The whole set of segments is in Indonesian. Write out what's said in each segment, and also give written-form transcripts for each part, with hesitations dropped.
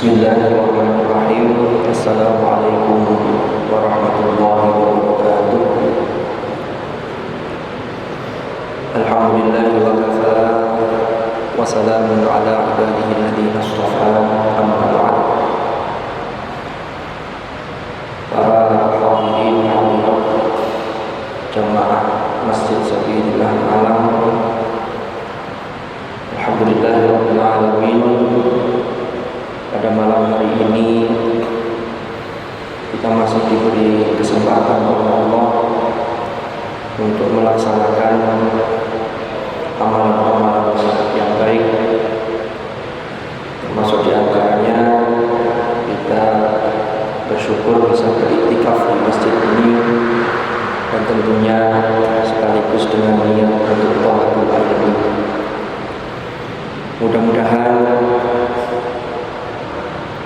Bismillahirrahmanirrahim. Assalamualaikum warahmatullahi wabarakatuh. Alhamdulillahi wa kafa wa salamun ala ibadihi alladhina istafa, amma ba'd. Para hadirin hadirat jamaah Masjid Sabilillah Malang, alhamdulillahirabbil alamin. Pada malam hari ini kita masih diberi kesempatan oleh Allah untuk melaksanakan amalan-amalan yang baik, termasuk diantaranya kita bersyukur bisa beriktikaf di masjid ini, dan tentunya sekaligus dengan niat untuk thawatul ilmi. Mudah-mudahan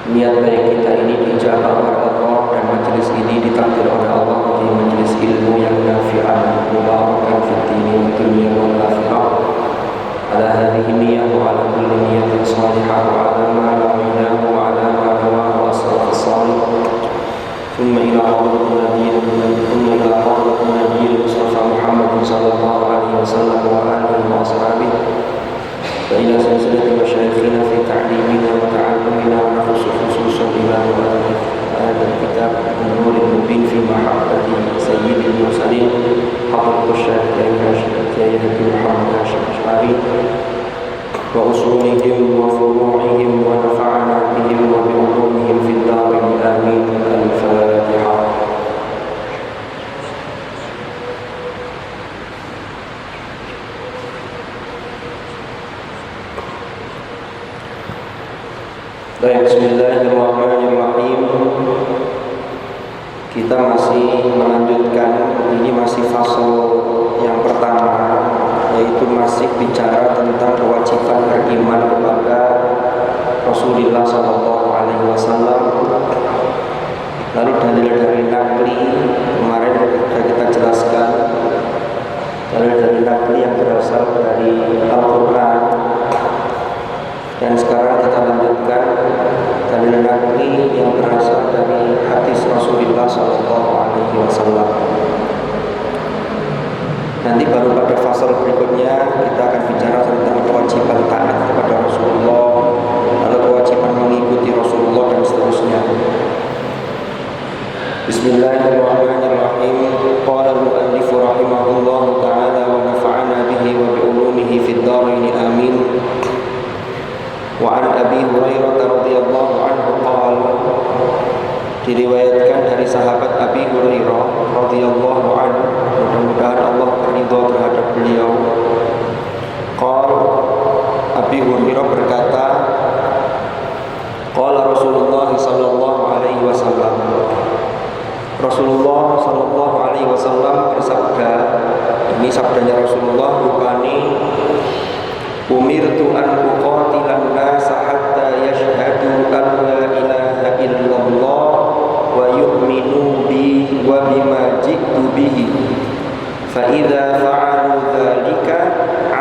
niat baik kita ini dijabah oleh Allah dan majelis ini ditakdir oleh Allah menjadi majelis ilmu yang nafi'an mubarakan fid dini wad dunya wal akhirah. Ala hadhihi niyyah wa ala kulli niyyatin shalihah wa ala ma na'lamu wa ala ma nawahu as-salafus salih. Thumma ila hadratin nabiyil Mustafa Muhammad sallallahu alaihi wasallam wa alihi wa sahbihi. وإلى سلسلة مشايخنا في تعليمنا وتعلمنا ونخص خصوصا إلى مؤلف هذا الكتاب النور المبين في محبة سيد المرسلين حضرة الشيخ سيد محمد هاشم الأشعري وأصولهم وفروعهم ونفعنا بهم وبعلومهم في الدارين آمين. الفاتحة. Bismillahirrahmanirrahim. Kita masih melanjutkan, ini masih fase yang pertama, yaitu masih bicara tentang kewajiban beriman kepada Rasulullah SAW. Lalu dalil dari nakli kemarin sudah kita jelaskan, dalil dari nakli yang berasal dari Al-Quran. Dan sekarang kita lanjutkan dalil nakli yang berasal dari hadis Rasulullah SAW. Nanti baru pada fase berikutnya kita akan bicara tentang kewajiban taat kepada Rasulullah, lalu kewajiban mengikuti Rasulullah dan seterusnya. Bismillahirrahmanirrahim. Qala al-mu'allif rahimahullahu ta'ala wa nafa'ana bihi wa bi'ulumihi fid dharain amin. Wa an Abi Hurairah radhiyallahu anhu qala, diriwayatkan dari sahabat Abi Hurairah radhiyallahu anhu, mudah-mudahan Allah ridha terhadap beliau. Qala, Abi Hurairah berkata, qala Rasulullah sallallahu alaihi wasallam, Rasulullah sallallahu alaihi wasallam bersabda, ini sabdanya Rasulullah, rupani umirtu an uqatilan nasa hatta yashhadu an la ilaha illallah wa yu'minu bi wa bima ji'tu bihi fa idza fa'alu dzalika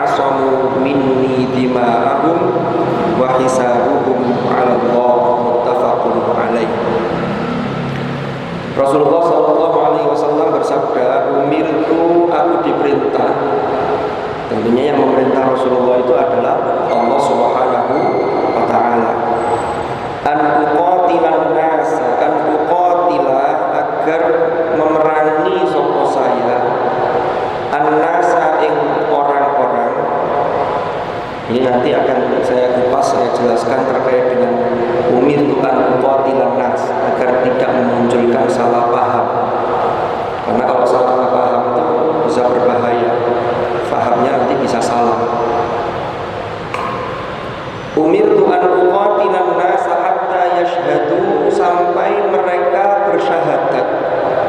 asamu minni dima'ahum wa hisabuhum 'ala Allah. Muttafaqun alaih. Rasulullah sallallahu alaihi wasallam bersabda, umirtu, aku diperintah. Tentunya yang memerintah Rasulullah itu adalah Allah Subhanahu wa ta'ala. An uqatilan nasa, an uqatila, agar memerangi sapa saya, an nasa ing orang-orang. Ini nanti akan saya kupas, saya jelaskan terkait dengan umirtu an uqatilan nas, agar tidak memunculkan salah paham. Karena kalau salah paham itu bisa berbahaya, fahamnya nanti bisa salah. Umirtu an uqatilan nasa hatta yashhadu, sampai mereka bersyahadat,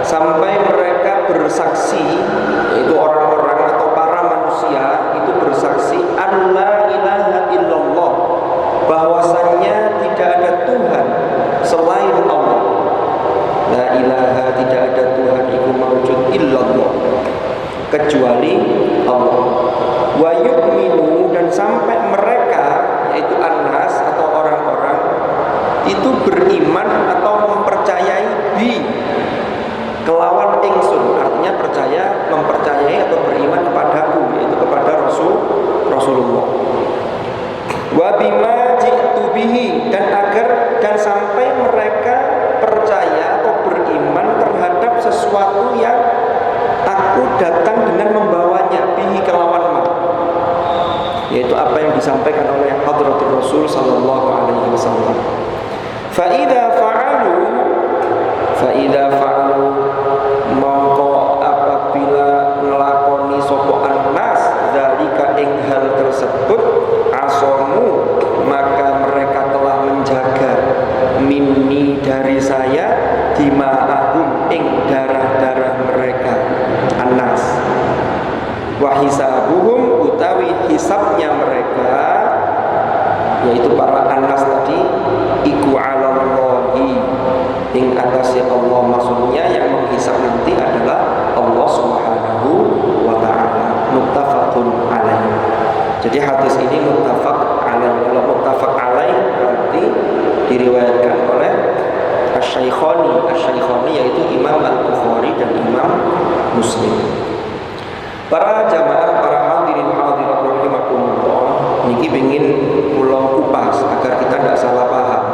sampai mereka bersaksi, yaitu orang-orang atau para manusia itu bersaksi an la ilaha illallah, bahwasannya tidak ada Tuhan selain Allah. La ilaha, tidak ada Tuhan iku mawjud illallah, kecuali Allah. Wa yu'minu, dan sampai mereka, yaitu an-nas atau orang-orang itu itu beriman atau mempercayai bi kelawan ingsun, artinya mempercayai atau beriman kepadaku, yaitu kepada Rasulullah. Wa bima ji'tu bihi, dan sampai mereka percaya atau beriman terhadap sesuatu yang aku datang dengan membawanya, bihi kelawan ma, yaitu apa yang disampaikan oleh Hadratul Rasul sallallahu alaihi wasallam. Fa idza fa'alu mongko apabila ngelakoni sapa annas zalika ing hal tersebut, asomu maka mereka telah menjaga minni dari saya, dima'ahum ing darah-darah mereka annas, wa hisabuhum utawi hisabnya mereka, yaitu para annas tadi, iku alallahi ing atasnya Allah, maksudnya yang menghisab nanti adalah Allah subhanahu wa ta'ala. Muttafaqun alaih. Jadi hadis ini muttafaq alaih. Kalau muttafaq alaih berarti diriwayatkan oleh Asy-Syaikhaini yaitu Imam Al-Bukhari dan Imam Muslim. Para jamaah, para hadirin hadirat rahimakumullah, niki pengin kula kupas agar kita tidak salah paham.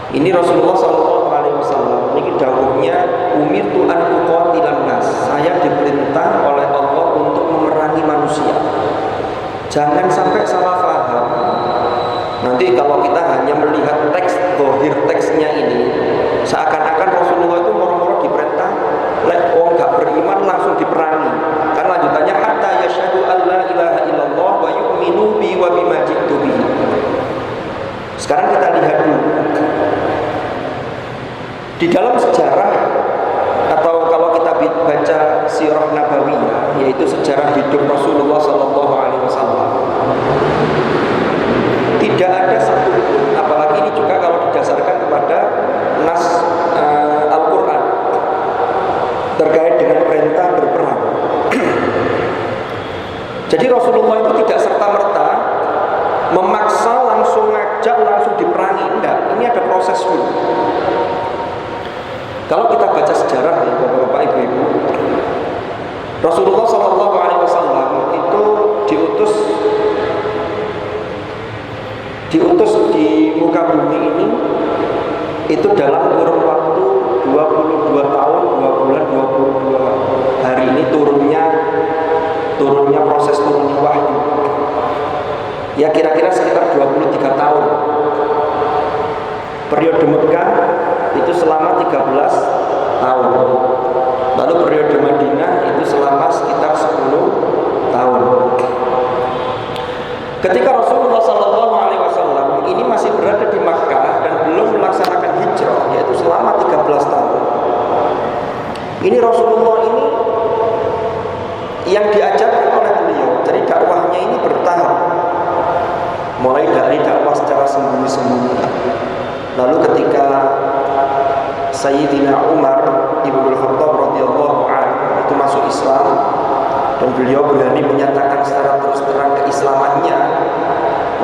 Ini Rasulullah sallallahu alaihi wasallam niki dawuhnya, umirtu an uqatilan nas, saya diperintah oleh Allah untuk memerangi manusia. Jangan sampai salah paham. Nanti kalau kita hanya melihat teks, zahir teksnya ini, seakan-akan Rasulullah itu moro-moro diperintah lek wong gak beriman langsung diperangi. Kan lanjutannya hatta yasyhadu alla ilaha illallah wa yu'minu bi wa bima ji'tu bihi. Sekarang kita lihat dulu di dalam sejarah, atau kalau kita baca sirah nabawiyah, yaitu sejarah hidup Rasulullah sallallahu alaihi wasallam, tidak ada satu, apalagi ini juga kalau didasarkan kepada nas Al-Quran terkait dengan perintah berperang. Jadi Rasulullah itu tidak serta-merta memaksa langsung ngajak langsung diperangi, enggak. Ini ada proses dulu. Kalau kita baca sejarah ya Bapak-bapak, Ibu-ibu, Rasulullah sallallahu alaihi wasallam itu diutus di muka bumi ini itu dalam kurun waktu 22 tahun 2 bulan 22 hari. Ini turunnya proses turunnya wahyu ya kira-kira sekitar 23 tahun. Periode Mekah itu selama 13 tahun. Lalu periode Madinah itu selama sekitar 10 tahun. Ketika Rasulullah SAW ini masih berada di Makkah dan belum melaksanakan hijrah, yaitu selama 13 tahun. Ini Rasulullah ini yang diajarkan oleh beliau. Jadi dakwahnya ini bertahap. Mulai dari dakwah secara sembunyi-sembunyi. Lalu ketika Sayyidina Umar Ibnul Khattab radhiyallahu anhu itu masuk Islam dan beliau berani menyatakan secara terus terang keislamannya,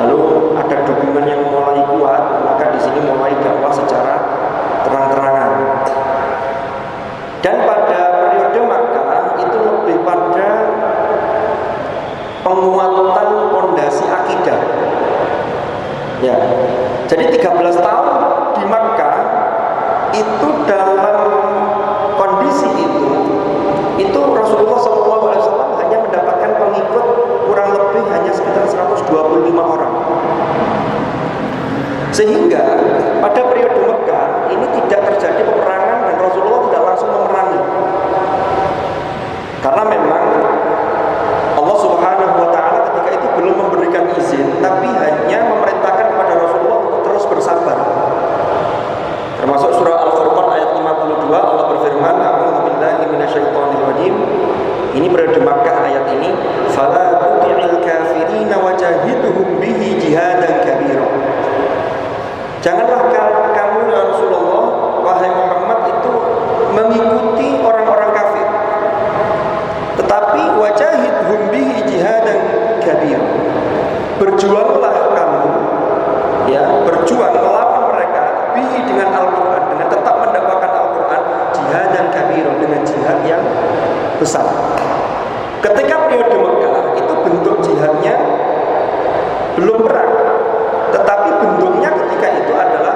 lalu ada dukungan yang mulai kuat, maka di sini mulai dakwah secara terang-terangan. Dan pada periode Makkah itu lebih pada penguatan fondasi akidah. Ya. Jadi 13 tahun di Makkah itu dalam kondisi itu Rasulullah SAW hanya mendapatkan pengikut kurang lebih hanya sekitar 125 orang. Sehingga pada periode Mekah ini tidak terjadi peperangan dan Rasulullah tidak langsung memerangi. Karena memang Allah Subhanahu wa taala ketika itu belum memberikan izin, tapi hanya memerintahkan kepada Rasulullah untuk terus bersabar. Termasuk surah Al-Furqan ayat 52, Allah berfirman, a'udzubillahi minasyaitonir rajim. Ini periode Makkah ayat ini, fala tuti'il kafirina wajahidhum bihi jihadan kabira. Janganlah kamu ya Rasulullah, wahai Muhammad, itu mengikuti orang-orang kafir. Tetapi wajahidhum bihi jihadan kabira. Berjuanglah kamu, ya, berjuang melawan mereka besar. Ketika periode Mekah itu bentuk jihadnya belum perang, tetapi bentuknya ketika itu adalah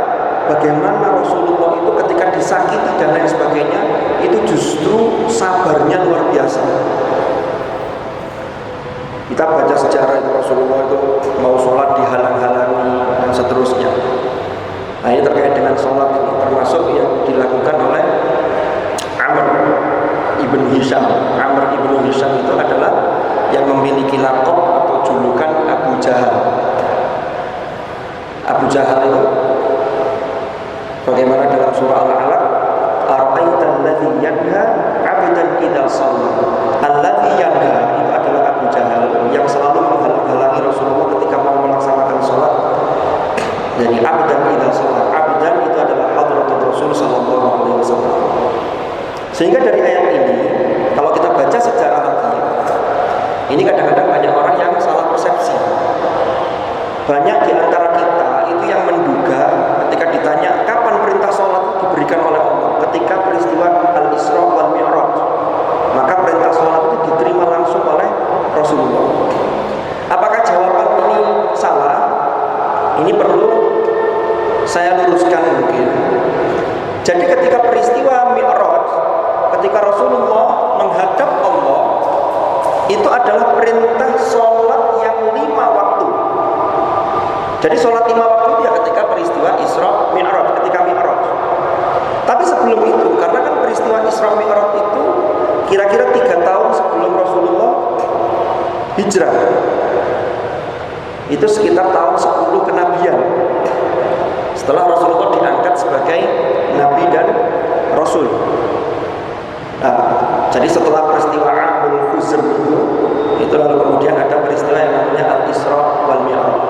bagaimana Rasulullah itu ketika disakiti dan lain sebagainya itu justru sabarnya luar biasa. Kita baca sejarah itu Rasulullah itu mau sholat dihalang-halangi dan seterusnya. Nah ini terkait dengan sholat ini, termasuk yang dilakukan oleh Amr ibn Hisham. Amr ibn Hisham itu adalah yang memiliki laqab atau julukan Abu Jahal. Abu Jahal itu bagaimana dalam surah Al-Alaq, ara'aital ladzi yanha 'abdan idza shalla. Alladzi yanha itu adalah Abu Jahal yang selalu menghalang-halangi Rasulullah ketika mau melaksanakan sholat. Jadi abdan idza shalla, abdan itu adalah hadratul Rasul sallallahu alaihi wasallam. Sehingga dari ayat ini kalau kita baca sejarah lagi, ini kadang-kadang banyak orang yang salah persepsi. Banyak di antara kita itu yang menduga ketika ditanya kapan perintah sholat diberikan oleh Allah, ketika peristiwa Al-Isra wal Mi'raj, maka perintah sholat itu diterima langsung oleh Rasulullah. Apakah jawaban ini salah? Ini perlu saya luruskan mungkin. Jadi ketika peristiwa Mi'raj, ketika Rasulullah menghadap Allah, itu adalah perintah sholat yang 5 waktu. Jadi sholat 5 waktu ya ketika peristiwa Isra Mi'raj, ketika Mi'raj. Tapi sebelum itu, karena kan peristiwa Isra Mi'raj itu kira-kira 3 tahun sebelum Rasulullah hijrah. Itu sekitar tahun 10 kenabian. Setelah Rasulullah diangkat sebagai Nabi dan Rasul. Nah, jadi setelah peristiwa Amul Huzn itu lalu kemudian ada peristiwa yang namanya Al-Isra wal Mi'raj.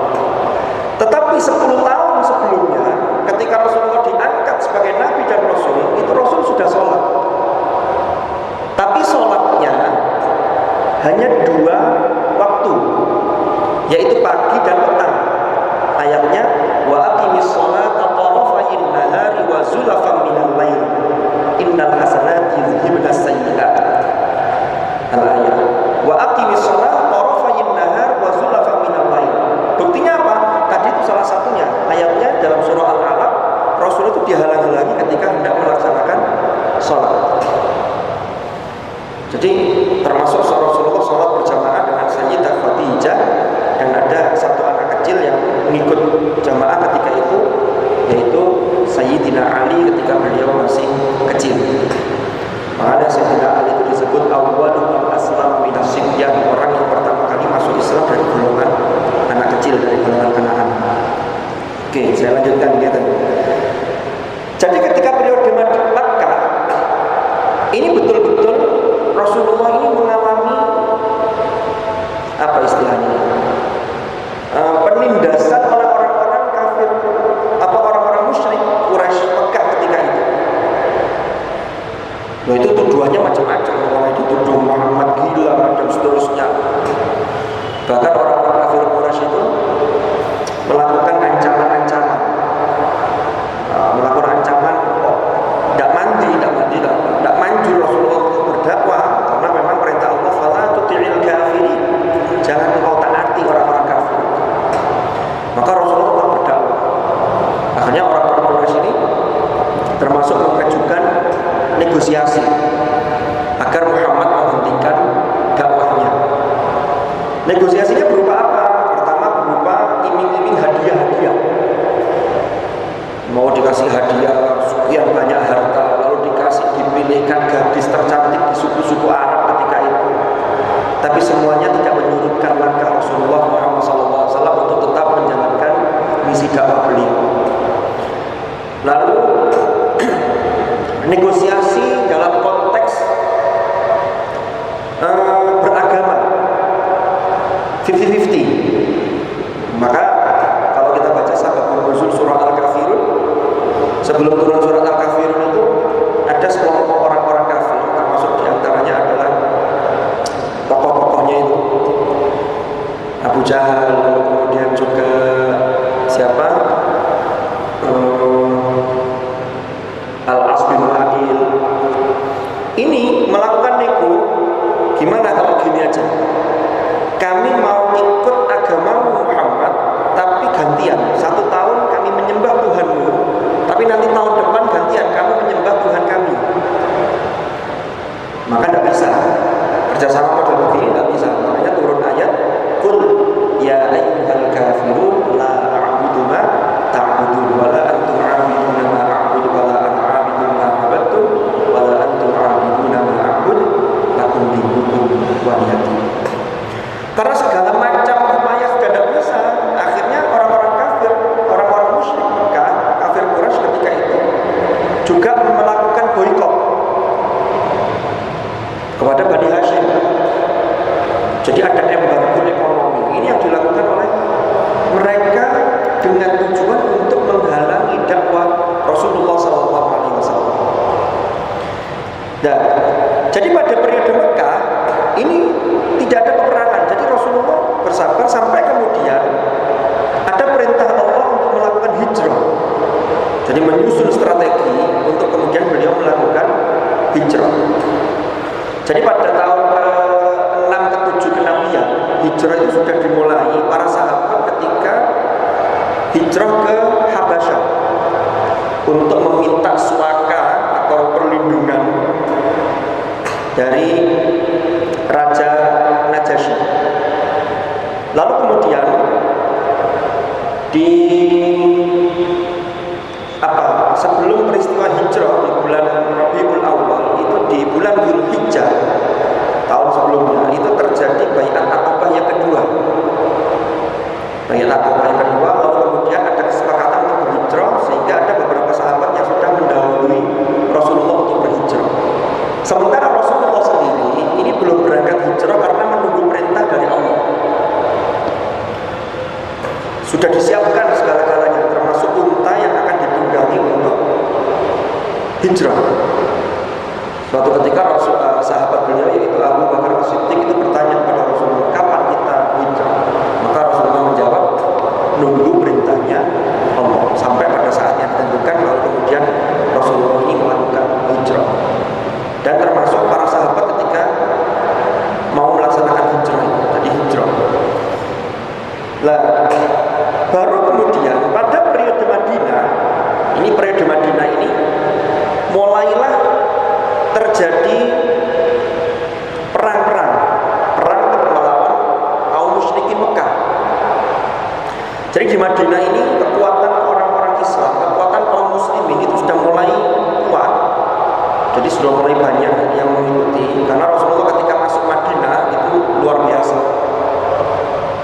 Tetapi 10 tahun sebelumnya, ketika Rasulullah diangkat sebagai Nabi dan Rasul, itu Rasul sudah sholat. Tapi sholatnya hanya 2 waktu, yaitu pagi dan petang. Ayatnya wa aqimis sholata tarafayn nahari wa zulafan minal lail innal hasanati yudhibnas sayyi'at. Al-ayat wa aqimis sholata tarafayn nahar wa zulafan minal lail. Buktinya apa? Tadi itu salah satunya ayatnya dalam surah Al-Alaq, Rasul itu dihalang-halangi ketika hendak melaksanakan sholat. Jadi termasuk Rasulullah sholat berjamaah dengan Sayyidah Khadijah, dan ada satu anak kecil yang mengikut jamaah ketika itu, yaitu Sayyidina Ali ketika beliau masih kecil. Makanya Sayyidina Ali itu disebut awwalul aslam minas sibyan, orang yang pertama kali masuk Islam dari golongan anak kecil, dari golongan anak-anak. Oke, saya lanjutkan gitu. Jadi ketika periode Makkah ini betul-betul Rasulullah ini mengalami apa istilahnya? Penindasan oleh orang-orang kafir, apa orang-orang musyrik Quraisy Mekah ketika itu. Nah itu tuduhannya macam-macam, mulai dituduh Muhammad gila dan seterusnya. Bahkan orang-orang kafir Quraisy itu melakukan ancaman-ancaman, melakukan ancaman dengan tujuan untuk menghalangi dakwah Rasulullah SAW. Nah, jadi pada periode Mekah ini tidak ada peperangan. Jadi Rasulullah bersabar sampai kemudian ada perintah Allah untuk melakukan hijrah. Jadi menyusun strategi untuk kemudian beliau melakukan hijrah. Jadi pada tahun ke-6 ke-7 kenabian, hijrah itu sudah dimulai para sahabat ketika hijrah ke Habasyah untuk meminta suaka atau perlindungan dari Raja Najasyi. Lalu kemudian sebelum peristiwa hijrah di bulan Rabiul Awal, itu di bulan Dzulhijjah tahun sebelumnya itu terjadi Bai'at Aqabah yang kedua. Bai'at Aqabah yang kedua, lalu kemudian ada kesepakatan untuk berhijrah sehingga ada beberapa sahabat yang sudah mendahului Rasulullah untuk berhijrah. Sementara Rasulullah sendiri ini belum berangkat hijrah karena menunggu perintah dari Allah. Sudah disiapkan segala-galanya, termasuk unta yang akan ditunggangi untuk hijrah. Suatu ketika sahabat beliau yaitu Abu Bakar As-Siddiq itu bertanya kepada Rasulullah, kapan kita hijrah? Maka Rasulullah menjawab, nunggu perintahnya Allah sampai pada saat yang ditentukan, lalu kemudian Rasulullah ini melakukan hijrah. Dan termasuk para sahabat ketika mau melaksanakan hijrah, jadi hijrah. Lah, baru kemudian pada periode Madinah, periode Madinah ini mulailah terjadi perang untuk melawan kaum musyrikin Mekah. Jadi di Madinah ini kekuatan orang-orang Islam, kekuatan kaum muslimin itu sudah mulai kuat. Jadi sudah mulai banyak yang mengikuti, karena Rasulullah ketika masuk Madinah itu luar biasa.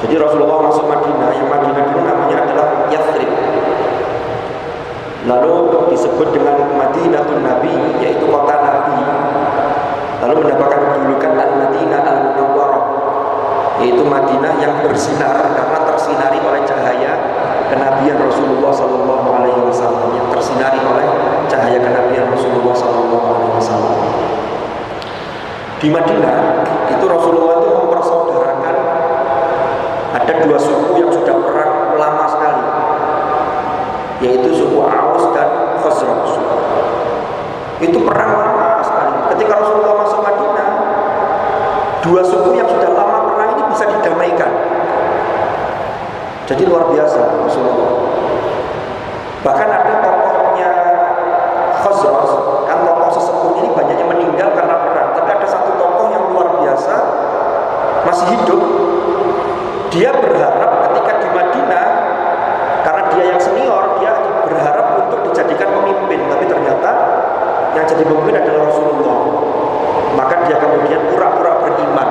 Jadi Rasulullah masuk Madinah, yang Madinah dulu namanya adalah Yathrib, lalu disebut dengan Madinatul Nabi, yaitu kota Nabi, lalu mendapatkan julukan Al-Madinah Al-Munawwarah, yaitu Madinah yang bersinar karena tersinari oleh cahaya kenabian Rasulullah SAW, yang tersinari oleh cahaya kenabian Rasulullah SAW. Di Madinah itu Rasulullah itu mempersaudarakan, ada dua suku yang sudah perang lama sekali, yaitu suku Aus dan Khazraj. Itu perang lama sekali. Ketika Rasulullah masuk Madinah, dua suku yang sudah lama perang ini bisa didamaikan. Jadi luar biasa Rasulullah. Bahkan ada tokohnya Khazraj, kan tokoh sesepuh ini banyaknya meninggal karena perang, tapi ada satu tokoh yang luar biasa masih hidup. Dia berharap ketika di Madinah, karena dia yang senior, dia berharap untuk dijadikan pemimpin, tapi ternyata yang jadi pemimpin adalah Rasulullah. Maka dia kemudian pura-pura beriman.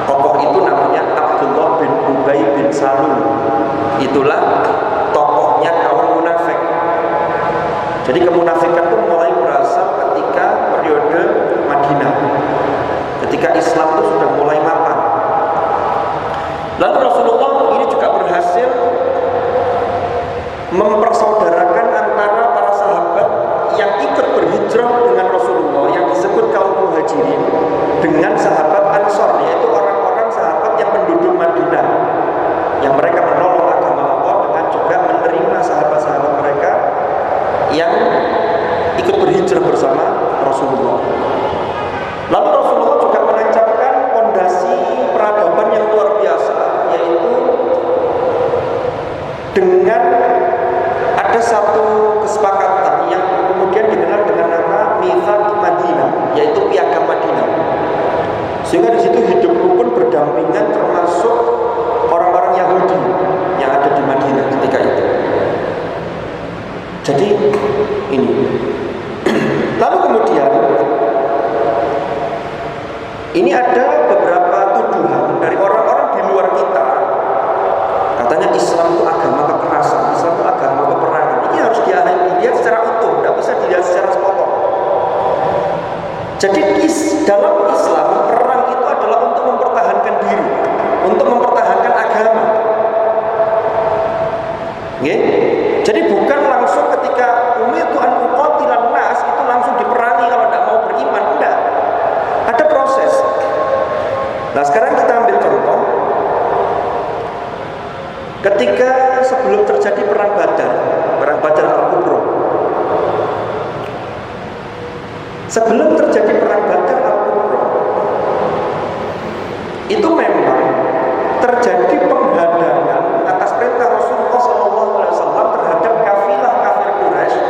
Tokoh itu namanya Abdullah bin Ubay bin Salul. Itulah tokohnya kaum munafik. Jadi kemunafikan itu mulai berasal ketika periode Madinah, ketika Islam itu sudah mulai mapan. Lalu Rasulullah ini juga berhasil mempersaudarakan antara para sahabat yang ikut berhijrah dengan Rasulullah, yang disebut kaum muhajirin, dengan sahabat Ansor, yaitu orang-orang sahabat yang penduduk Madinah, yang mereka menolong agama Allah dengan juga menerima sahabat-sahabat mereka yang ikut berhijrah bersama Rasulullah. Lalu Rasulullah juga menancapkan fondasi peradaban yang luar biasa, yaitu dengan ada satu kesepakatan yang kemudian dikenal dengan nama Mitsaq Madinah, yaitu Piagam Madinah. Sehingga di situ hidup rukun berdampingan, termasuk orang-orang Yahudi yang ada di Madinah ketika itu. Jadi ini. Lalu kemudian ini ada beberapa tuduhan dari orang-orang di luar kita. Katanya Islam itu agama kekerasan, Islam itu agama peperangan. Ini harus dilihat secara utuh, tidak bisa dilihat secara sepotong. Jadi dalam Islam, perang itu adalah untuk mempertahankan diri, untuk mempertahankan agama. Nggih. Jadi bukan langsung ketika umirtu an uqatilan nas itu langsung diperangi kalau tidak mau beriman, enggak. Ada proses. Nah, sekarang kita ambil contoh ketika sebelum terjadi perang Badar Al-Kubra. Sebelum terjadi perang Badar Al-Kubra, itu memang terjadi penghadangan atas perintah Rasulullah SAW terhadap kafilah kafir Quraisy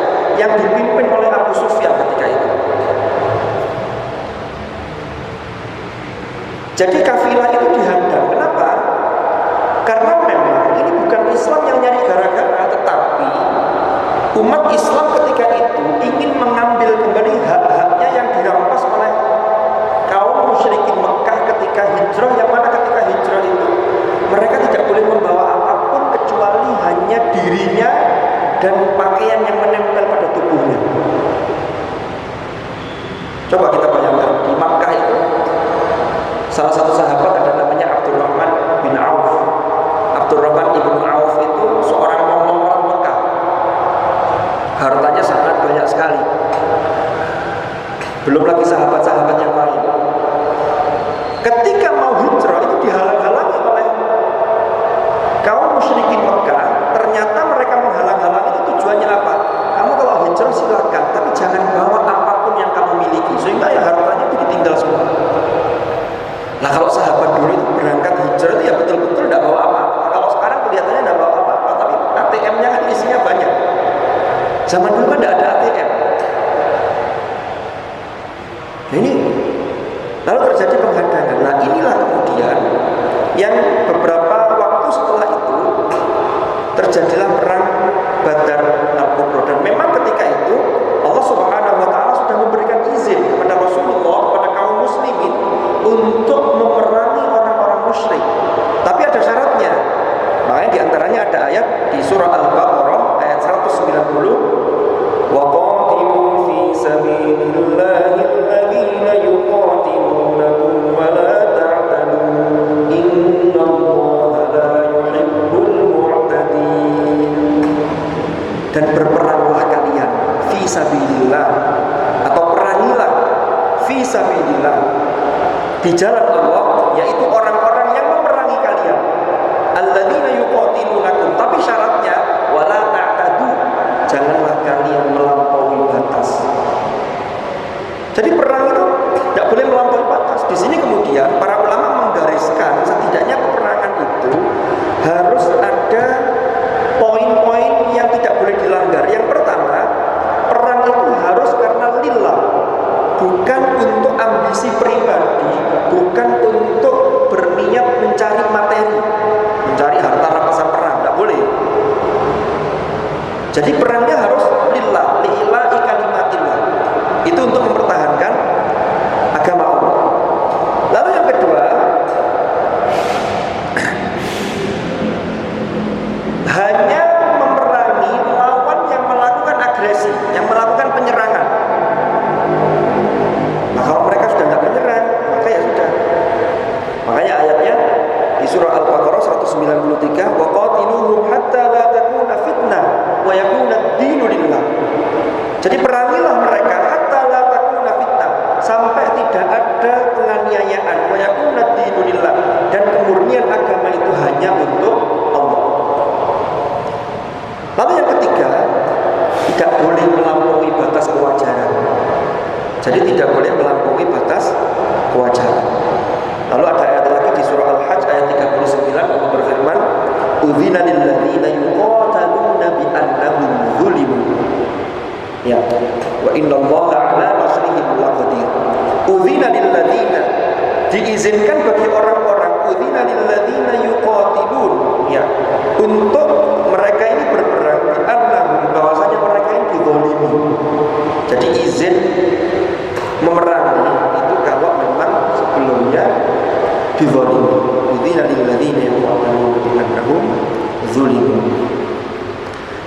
yang dipimpin oleh Abu Sufyan ketika itu. Jadi kafilah itu dihadang. Kenapa? Karena memang ini bukan Islam yang nyari gara-gara, tetapi umat Islam ketika itu ingin mengambil kembali hak-haknya yang dirampas oleh kaum musyrikin Mekah ketika hijrah, yang mana ketika hijrah itu mereka tidak boleh membawa apapun kecuali hanya dirinya dan pakaian yang menempel pada tubuhnya. Coba kita bayangkan, di Makkah itu salah satu sahabat ada namanya Abdurrahman bin Auf. Abdurrahman ibn Auf itu seorang konglomerat Mekah. Hartanya sangat banyak sekali. Belum lagi sahabat-sahabat yang lain. Ketika mau hijrah itu dihalang-halangi oleh kaum musyrikin Mekah. Ternyata mereka menghalang-halangi itu tujuannya apa? Kamu kalau hijrah silakan, tapi jangan bawa apapun yang kamu miliki, sehingga ya hartanya itu ditinggal semua. Nah, kalau sahabat dulu itu berangkat hijrah itu ya betul-betul tidak bawa apa-apa. Kalau sekarang kelihatannya tidak bawa apa-apa, tapi ATM-nya kan isinya banyak. Zaman dulu kan tidak ada ATM. Nah, ini lalu terjadi penghadangan. Nah, inilah kemudian yang beberapa waktu setelah itu terjadilah perang Badar Al-Kubra. Dan memang ketika itu Allah Subhanahu wa taala sudah memberikan izin kepada Rasulullah, kepada kaum muslimin untuk memerangi orang-orang musyrik. Tapi ada syaratnya. Makanya diantaranya ada ayat di surah Al-Baqarah ayat 190, wa qatilu fi sabilillahi alladhina yuqatilunakum wa la ta'tadu innallaha la yuhibbul mu'tadin. Dan berperanglah kalian fi sabilillah, atau perangilah fi sabilillah, di jalan Allah, yaitu orang-orang yang memerangi kalian. Alladzina yuqatilunakum, tapi syaratnya wala ta'tadu, janganlah kalian melampaui batas. Jadi perang itu tidak boleh melampaui batas. Di sini kemudian para ulama menggariskan setidaknya peperangan itu harus ada poin-poin yang tidak boleh dilanggar. Yang pertama, perang itu harus karena lillah, bukan untuk ambisi pribadi, bukan untuk berniat mencari materi, mencari harta rampasan perang, tidak boleh. Jadi perangnya harus lillah, li'ila'i kalimatillah. Itu untuk mempertahankan agama Allah. Lalu yang kedua, hanya memerangi lawan yang melakukan agresi, yang melakukan penyerangan. Nah, kalau mereka sudah tidak menyerang, maka ya sudah. Makanya ayatnya di surah Al-Baqarah 193, wa qatiluhum hatta la takuna fitnah wa yakuna ad-dinu lillah. Jadi perangilah mereka hatta la takuna fitnah, sampai tidak ada penganiayaan, wa yakuna ad-dinu lillah, dan kemurnian agama itu hanya untuk Allah. Lalu yang ketiga, tidak boleh melampaui batas kewajaran. Jadi tidak boleh melampaui batas kewajaran. Lalu ada ayat lagi di surah Al-Hajj ayat 39, Allah berfirman, "Udzina lil ladzina yuqataluna bi annahum zulimu." Ya, wa innallaha 'ala nasrihim laqadir. Udzina lil ladzina, diizinkan bagi orang-orang, udzina lil ladzina yuqatilun, ya, untuk mereka ini berperang bi annahum, bahwasanya mereka ini dizalimi. Jadi izin memerangi itu kalau memang sebelumnya dizalimi. Udzina lil ladzina yuqatiluna bi annahum zulimu.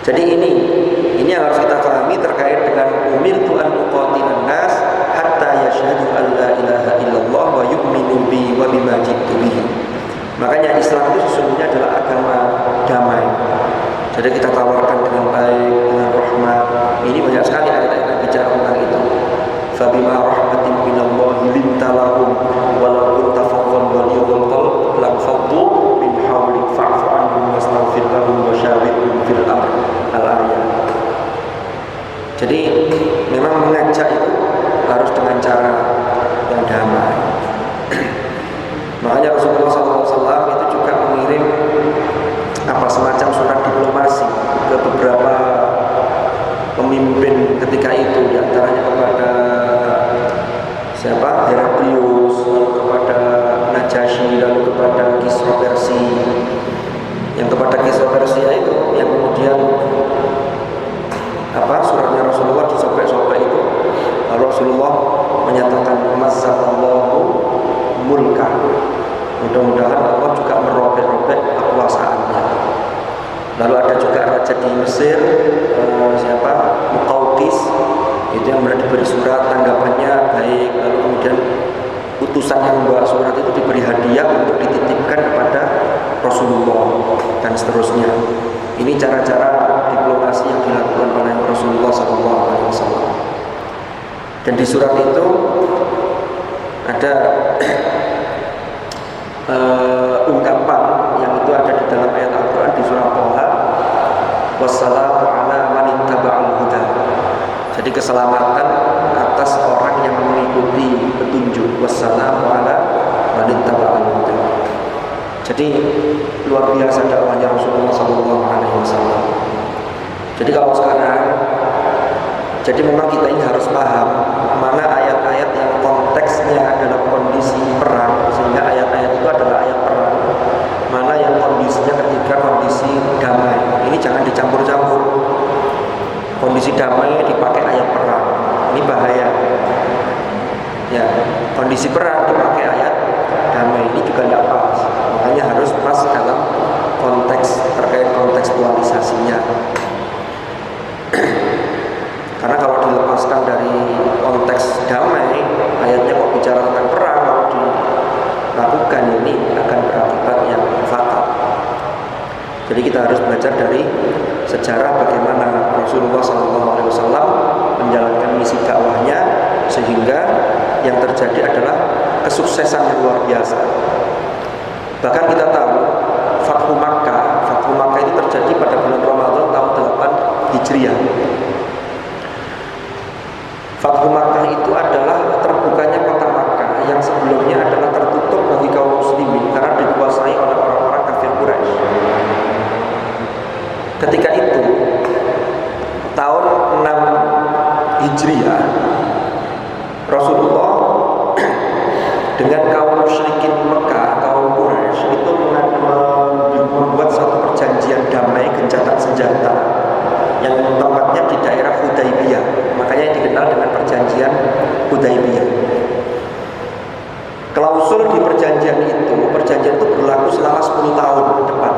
Jadi ini yang harus kita pahami terkait dengan umirtu an uqatilan nas hatta yashhadu an la ilaha illallah wa yu'minu bi wa bima ji'tu bihi. Makanya Islam itu sesungguhnya adalah agama damai. Jadi kita tawarkan dengan baik, dengan rahmat. Ini banyak sekali ayat-ayat yang bicara tentang itu. Fabima rahmatin minallahi linta lahum walau kunta faddan ghalidhal qalb lam faddu min hawlik fa'fu anhum wastaghfir lahum wa syawirhum fil amr. Al-ayat. Jadi memang mengajak itu harus dengan cara yang damai. Makanya Rasulullah SAW itu juga mengirim semacam surat diplomasi ke beberapa pemimpin ketika itu, diantaranya kepada siapa? Heraklius, lalu kepada Najasyi, lalu kepada Kisra Persia. Yang kepada Kisra Persia itu yang kemudian suratnya Rasulullah disobek-sobek itu, lalu Rasulullah menyatakan mazzaqallahu mulka. Mudah-mudahan Allah juga merobek-robek kekuasaannya. Lalu ada juga raja di Mesir, Muqawqis, itu yang diberi surat, tanggapannya baik. Lalu kemudian utusan yang membawa surat itu diberi hadiah untuk dititipkan kepada Rasulullah dan seterusnya. Ini cara-cara diplomasi yang dilakukan oleh Rasulullah SAW. Dan di surat itu ada ungkapan yang itu ada di dalam ayat Al-Quran di surah Thaha, wassalamu ala man ittaba'al huda. Jadi keselamatan atas orang yang mengikuti petunjuk. Wassalamu ala man ittaba'al huda. Jadi luar biasa dakwahnya Rasulullah SAW. Jadi kalau sekarang, jadi memang kita ini harus paham mana ayat-ayat yang konteksnya adalah kondisi perang, sehingga ayat-ayat itu adalah ayat perang. Mana yang kondisinya ketika kondisi damai. Ini jangan dicampur-campur. Kondisi damai dipakai ayat perang, ini bahaya. Ya, kondisi perang dipakai ayat damai, ini juga tidak pas. Makanya harus pas dalam konteks, terkait kontekstualisasinya. Karena kalau dilepaskan dari konteks damai, ayatnya kok bicara tentang perang, kalau dilakukan ini akan berakibat yang fatal. Jadi kita harus belajar dari sejarah bagaimana Rasulullah SAW menjalankan misi dakwahnya, sehingga yang terjadi adalah kesuksesan yang luar biasa. Bahkan kita tahu Fathu Makkah itu terjadi pada bulan Ramadan tahun 8 Hijriah. Fathu Makkah itu adalah terbukanya kota Makkah yang sebelumnya adalah tertutup bagi kaum muslimin karena dikuasai oleh orang-orang kafir Quraisy. Ketika itu tahun 6 Hijriah, Rasulullah dengan kaum musyrikin Mekah, kaum Quraisy itu membuat satu perjanjian damai gencatan senjata yang tempatnya di daerah Hudaybiyah. Makanya dikenal dengan perjanjian Hudaybiyah. Klausul di perjanjian itu berlaku selama 10 tahun ke depan.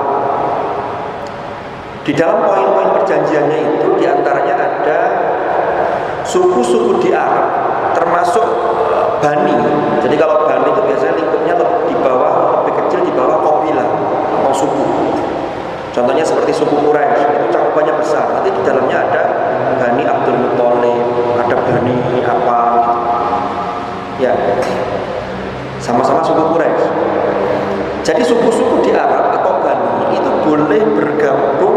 Di dalam poin-poin perjanjiannya itu diantaranya ada suku-suku di Arab, termasuk Bani. Jadi kalau Bani itu biasanya lingkupnya lebih kecil di bawah kabilah atau suku. Contohnya seperti suku Quraisy, itu cakupannya besar. Nanti di dalamnya ada Bani Abdul Muthalib, ada Bani apa gitu. Ya, sama-sama suku Quraisy. Jadi suku-suku di Arab atau Bani itu boleh bergabung,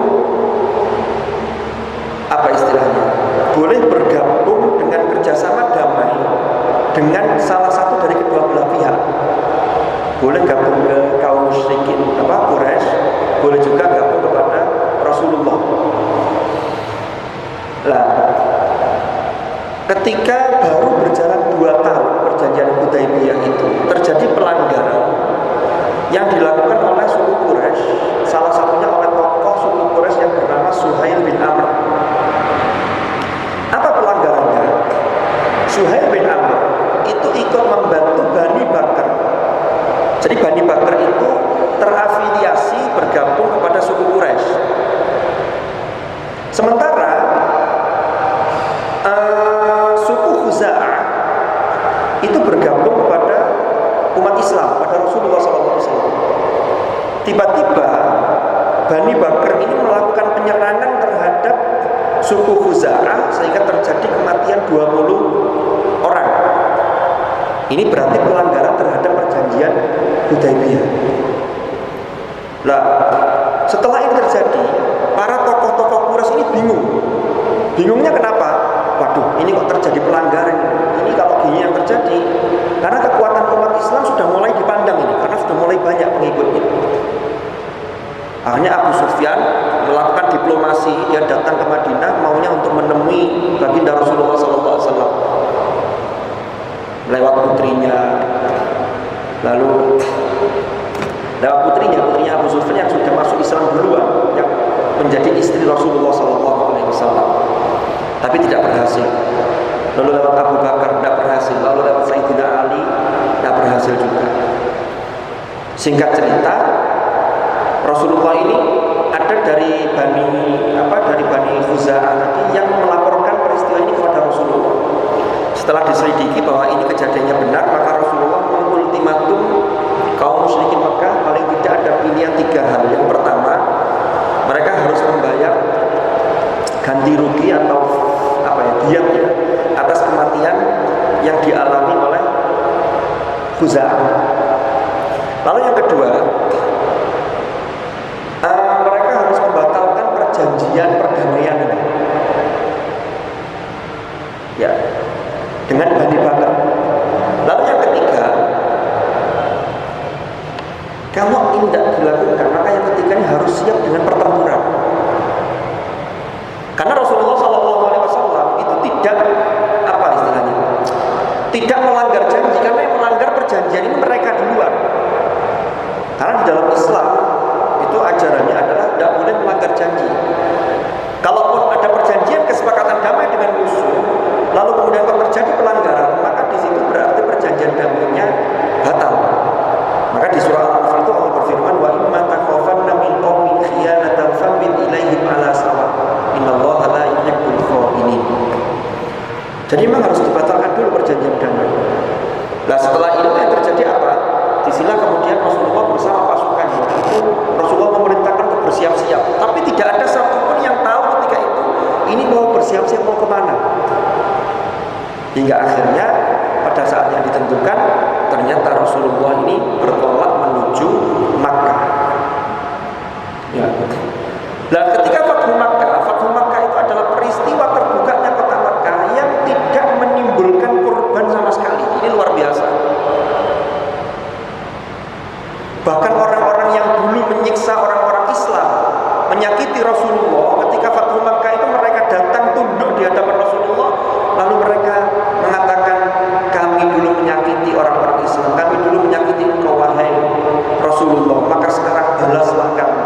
boleh bergabung dengan kerjasama damai dengan salah satu dari kedua belah pihak. Boleh gabung ke kaum musyrikin Quraisy, boleh juga gabung kepada Rasulullah. Lah, ketika baru berjalan 2 tahun perjanjian Hudaybiyah itu terjadi pelanggaran yang dilakukan oleh suku Quraisy, salah satunya oleh tokoh suku Quraisy yang bernama Suhail bin Amr. Apa pelanggarannya? Suhail bin Amr itu ikut membantu Bani Bakr. Jadi Bani Bakr itu terafiliasi bergabung kepada suku Quraisy. Sementara suku Khuza'ah itu bergabung kepada umat Islam, pada Rasulullah SAW. Tiba-tiba Bani Bakr ini melakukan penyerangan terhadap suku Khuza'ah sehingga terjadi kematian 20 orang. Ini berarti pelanggaran terhadap perjanjian Hudaybiyah. Nah, setelah ini terjadi, para tokoh-tokoh Quraisy ini bingung. Bingungnya kenapa? Waduh, ini kok terjadi pelanggaran. Ini kalau gini yang terjadi, karena kekuatan umat Islam sudah mulai dipandang ini, karena sudah mulai banyak pengikutnya. Akhirnya Abu Sufyan melakukan diplomasi, dia datang ke Madinah maunya untuk menemui baginda Rasulullah SAW lewat putrinya, lalu lewat putrinya Abu Sufyan yang sudah masuk Islam duluan, yang menjadi istri Rasulullah SAW, tapi tidak berhasil. Lalu lewat Abu Bakar tidak berhasil, lalu lewat Sayyidina Ali tidak berhasil juga. Singkat cerita, Rasulullah ini ada dari Bani Khuza'ah tadi yang melaporkan peristiwa ini kepada Rasulullah. Setelah diselidiki bahwa ini kejadiannya benar, maka Rasulullah mengultimatum kaum musyrikin Mekah, paling tidak ada pilihan 3 hal. Yang pertama, mereka harus membayar ganti rugi atau diat ya, atas kematian yang dialami oleh Khuza'ah. Lalu yang kedua, mereka harus membatalkan perjanjian perdamaian ini, ya, dengan Bani Bakar. Lalu yang ketiga, kalau ini tidak dilakukan, maka yang ketiga ini harus siap dengan pertempuran. Karena Rasulullah SAW itu tidak melanggar janji, karena yang melanggar perjanjian ini mereka duluan. Karena di dalam Islam itu ajarannya adalah tidak boleh melanggar janji. Kalaupun ada perjanjian kesepakatan damai dengan musuh, lalu kemudian terjadi pelanggaran, maka di situ berarti perjanjian damainya batal. Maka di surah Al-Anfal itu Allah berfirman, wa imma takhafanna min qaumin khiyanatan fambit ilaihim ala sawa innallaha la yuhibbul kha'inin. Jadi memang harus dibatalkan dulu perjanjian damai. Nah, setelah itu yang terjadi apa? Disinilah kemudian Rasulullah bersama pasukannya itu Rasulullah memerintahkan untuk bersiap-siap, tapi tidak ada satupun yang tahu ketika itu ini mau bersiap-siap mau kemana. Hingga akhirnya pada saat yang ditentukan ternyata Rasulullah ini bertolak menuju Makkah. Ya. Nah, ketika Fathu Makkah itu adalah peristiwa terbukanya kota Makkah yang tidak menimbulkan korban sama sekali. Ini luar biasa. Bahkan orang-orang yang dulu menyiksa orang-orang Islam, menyakiti Rasulullah, ketika Fathu Makkah itu mereka datang tunduk di hadapan Rasulullah, lalu mereka mengatakan, kami dulu menyakiti orang-orang Islam, kami dulu menyakiti engkau wahai Rasulullah, maka sekarang balaslah kami.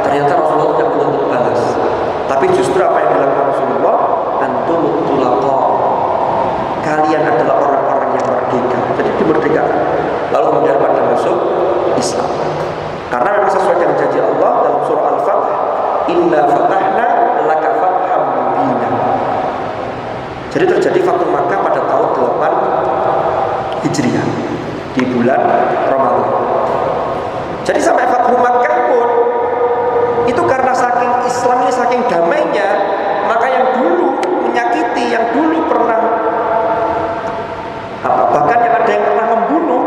Ternyata Rasulullah tidak menuntut balas, tapi justru apa yang dilakukan Rasulullah, antum tulaqa, kalian adalah orang-orang yang merdeka, jadi dimerdekakan. Lalu kemudian pada masuk Islam, karena memang sesuai dengan janji Allah dalam surah Al-Fath, inna fatahna laka fatham mubina. Jadi terjadi Fathu Makkah pada tahun 8 Hijriah di bulan Ramadan. Jadi sampai Fathu Makkah pun itu karena saking Islam ini saking damainya, maka yang dulu menyakiti, yang dulu pernah bahkan yang ada yang pernah membunuh,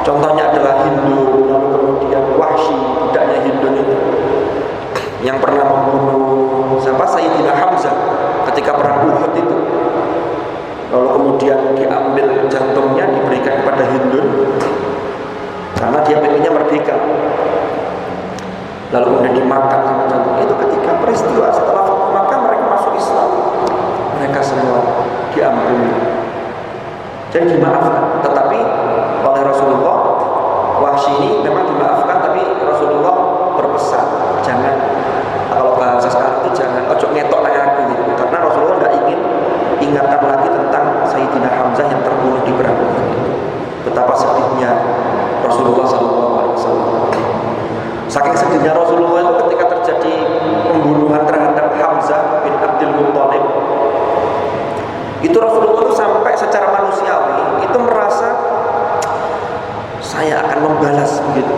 contohnya adalah Hindu, lalu kemudian Wahsy, budaknya Hindu itu yang pernah membunuh Sayyidina Hamzah ketika perang Uhud itu, lalu kemudian diambil jantungnya diberikan kepada Hindu karena dia pengennya merdeka, lalu kemudian dimakan sama jantungnya. Itu ketika peristiwa setelah Fathu Makkah mereka masuk Islam, mereka semua diampuni, jadi dimaafkan. Tetapi oleh Rasulullah, Wahsy ini memang dimaafkan, tapi Rasulullah berpesan, jangan, kalau bahasa sekarang itu jangan ojo ngetok nang aku gitu. Karena Rasulullah tidak ingin ingatan lagi tentang Sayyidina Hamzah yang terbunuh di perang Uhud. Betapa sedihnya Rasulullah SAW. Saking sedihnya Rasulullah itu ketika terjadi pembunuhan terhadap Hamzah bin Abdul Muttalib, itu Rasulullah itu sampai secara manusiawi itu merasa saya akan membalas begitu.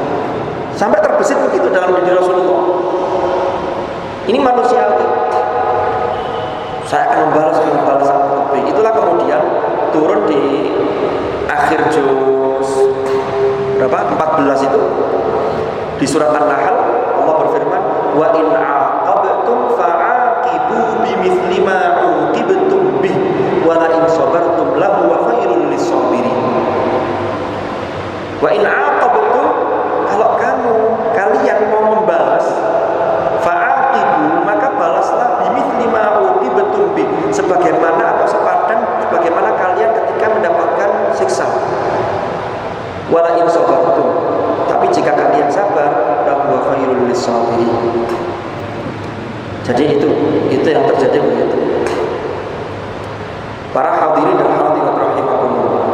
Sampai terbesit begitu dalam diri Rasulullah. Ini manusiawi. Saya akan membalas dengan balasan lebih. Itulah kemudian turun di akhir juz berapa? 14 itu di surat An-Nahl Allah berfirman, "Wa in 'aqabtum fa'aqibu bimithli ma 'uqibtum bih wa la in sabartum lahu wa khairul lis-sabirin." Wa in 'aqabtum, kalau kalian mau membalas, fa'aqibu, maka balaslah bimithli ma 'uqibtum bih, sebagaimana atau sepadan sebagaimana kalian ketika mendapatkan siksa. Wala in sabartum, tapi jika kalian sabar, lahu khairul lis-sabirin. Jadi itu yang terjadi begitu. Para hadirin dan hadirat rahimakumullah.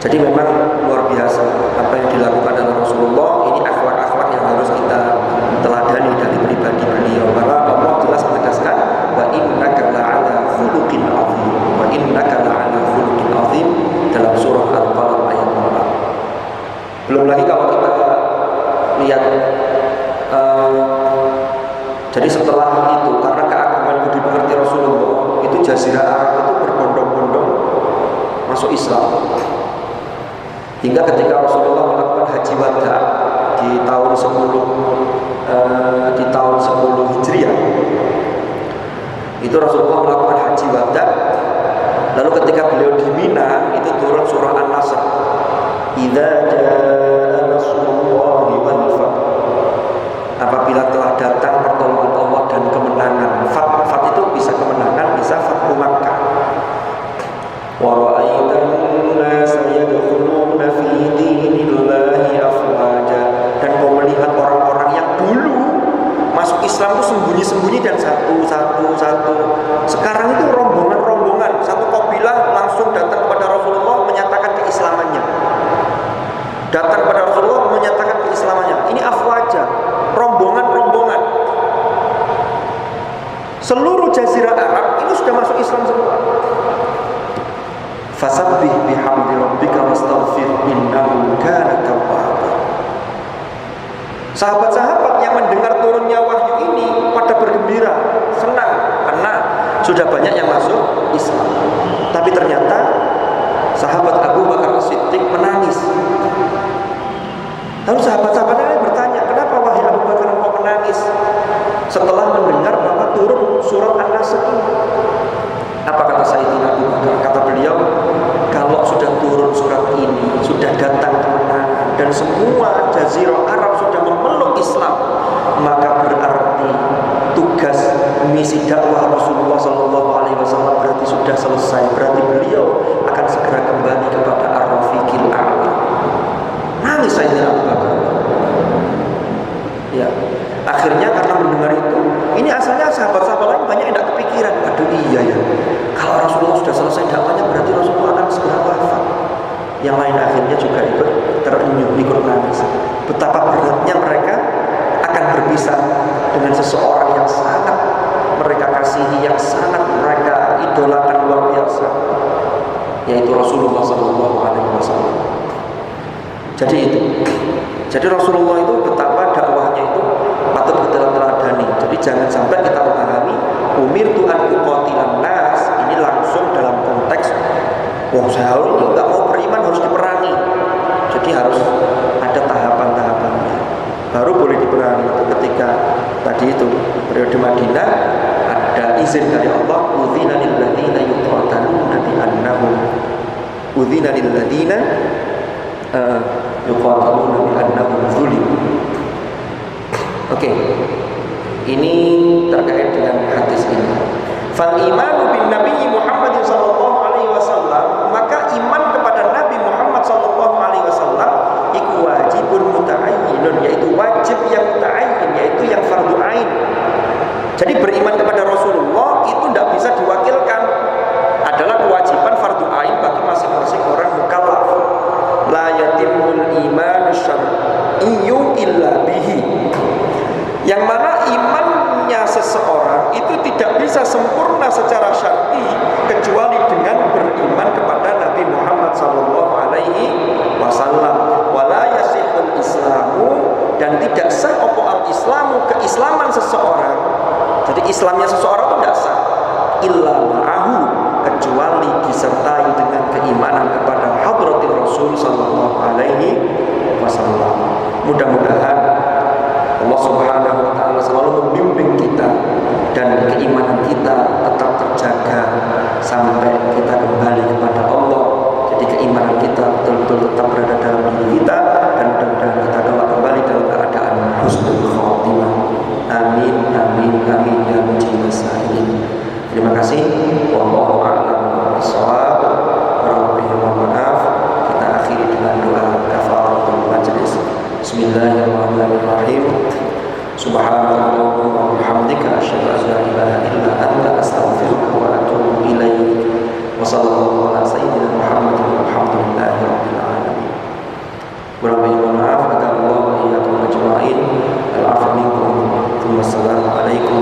Jadi memang luar biasa apa yang dilakukan oleh Rasulullah. Ini akhlak-akhlak yang harus kita teladani dari pribadi beliau. Karena Allah jelas menegaskan, wa innaka la'ala khuluqin 'azim. Wa innaka la'ala khuluqin 'azim dalam surah Al-Qalam ayat 4. Belum lagi kalau kita lihat jadi setelah itu, karena keagungan budi pekerti Rasulullah, itu Jazirah Arab itu berbondong-bondong masuk Islam. Hingga ketika Rasulullah melakukan haji wada di tahun 10 Hijriah, itu Rasulullah melakukan haji wada. Lalu ketika beliau di Mina, itu turun surah An-Nasr. Idza jaa nasrullahi wal fath. Apabila telah datang pertolongan Allah dan kemenangan. Fath itu bisa kemenangan, bisa fathu Makkah. Wa ra'aitan nasa yadkhuluna fi dinillahi afwaja. Dan kau melihat orang-orang yang dulu masuk Islam itu sembunyi-sembunyi dan satu. Sekarang itu rombongan-rombongan, satu kabilah langsung datang kepada Rasulullah menyatakan keislamannya. Datang kepada Rasulullah menyatakan keislamannya. Ini afwaja, rombongan-rombongan. Seluruh Jazirah Arab ini sudah masuk Islam semua. Fasabbih bihamdi rabbika wastaghfir innahu kana tawwaba. Sahabat-sahabat yang mendengar turunnya wahyu ini pada bergembira, senang karena sudah banyak yang masuk Islam. Tapi ternyata sahabat Abu Bakar As-Siddiq menangis. Lalu sahabat-sahabat lain bertanya, kenapa wahai Abu Bakar engkau menangis setelah mendengar bahwa turun surat An-Nasr ini? Apa kata Sayyidina Abu Bakar? Kata beliau, kalau sudah turun surat ini, sudah datang kemenangan dan semua Jazirah Arab sudah memeluk Islam, maka berarti tugas misi dakwah Rasulullah SAW berarti sudah selesai. Berarti beliau akan segera kembali kepada Ar-Rafiqil A'la. Nangis Sayyidina Abu Bakar. Ya, akhirnya karena mendengar itu, ini asalnya sahabat-sahabat lain banyak yang tidak kepikiran. Aduh iya ya, kalau Rasulullah sudah selesai dakwanya berarti Rasulullah akan segera wafat. Yang lain akhirnya juga ikut terenyuh, ikut nangis. Betapa beratnya mereka akan berpisah dengan seseorang yang sangat mereka kasihi, yang sangat mereka idolakan luar biasa, yaitu Rasulullah SAW. Jadi Rasulullah itu betapa dakwahnya itu patut kita teladani. Jadi jangan sampai kita memahami umirtu an uqatilan nas ini langsung dalam konteks saya harus nggak mau beriman harus diperangi. Jadi harus ada tahapan-tahapannya. Baru boleh diperangi. Ketika tadi itu periode Madinah ada izin dari Allah, udzina lil ladzina yuqataluna bi annahum udzina lil ladzina yuqataluna bi annahum zulim. Oke. Ini terkait dengan hadis ini. Fal imanu bin Nabi Muhammad sallallahu alaihi wasallam, maka iman kepada Nabi Muhammad sallallahu alaihi wasallam iku wajibun muta'ayyinun, yaitu wajib yang muta'ayyin, yaitu yang fardu ain. Jadi beriman kepada Rasulullah itu tidak bisa diwakilkan, adalah kewajiban fardu ain bagi masing-masing orang mukallaf. La yatimul iman syar'iyyu illa bihi. Yang mana imannya seseorang itu tidak bisa sempurna secara syar'i kecuali dengan beriman kepada Nabi Muhammad SAW. Wala yasihul islamu, dan tidak sah apa al-islamu keislaman keislaman seseorang, jadi Islamnya seseorang itu tidak sah illa ma'ahu, kecuali disertai dengan keimanan kepada hadratir Rasul sallallahu alaihi wasallam. Mudah-mudahan Allah Subhanahu wa taala selalu membimbing kita dan keimanan kita tetap terjaga sampai kita kembali kepada Allah. Jadi keimanan kita betul-betul tetap berada dalam diri kita, dan mudah-mudahan kita kembali dalam keadaan husnul khotimah. Amin amin amin ya mujibas sa'ilin. Terima kasih. Wallahu a'lam bishawab. Mohon maaf. Kita akhiri dengan doa kafaratul majlis. Bismillahirrahmanirrahim. Subhanallah wa bihamdika asyhadu an la ilaha illa anta astaghfiruka wa atubu ilaik. Wa sallallahu ala sayyidina Muhammadin walhamdulillahi rabbil alamin. Mohon maaf, kata Allah wa iyyakum ajma'in. Al-'afwu minkum. Wassalamu alaikum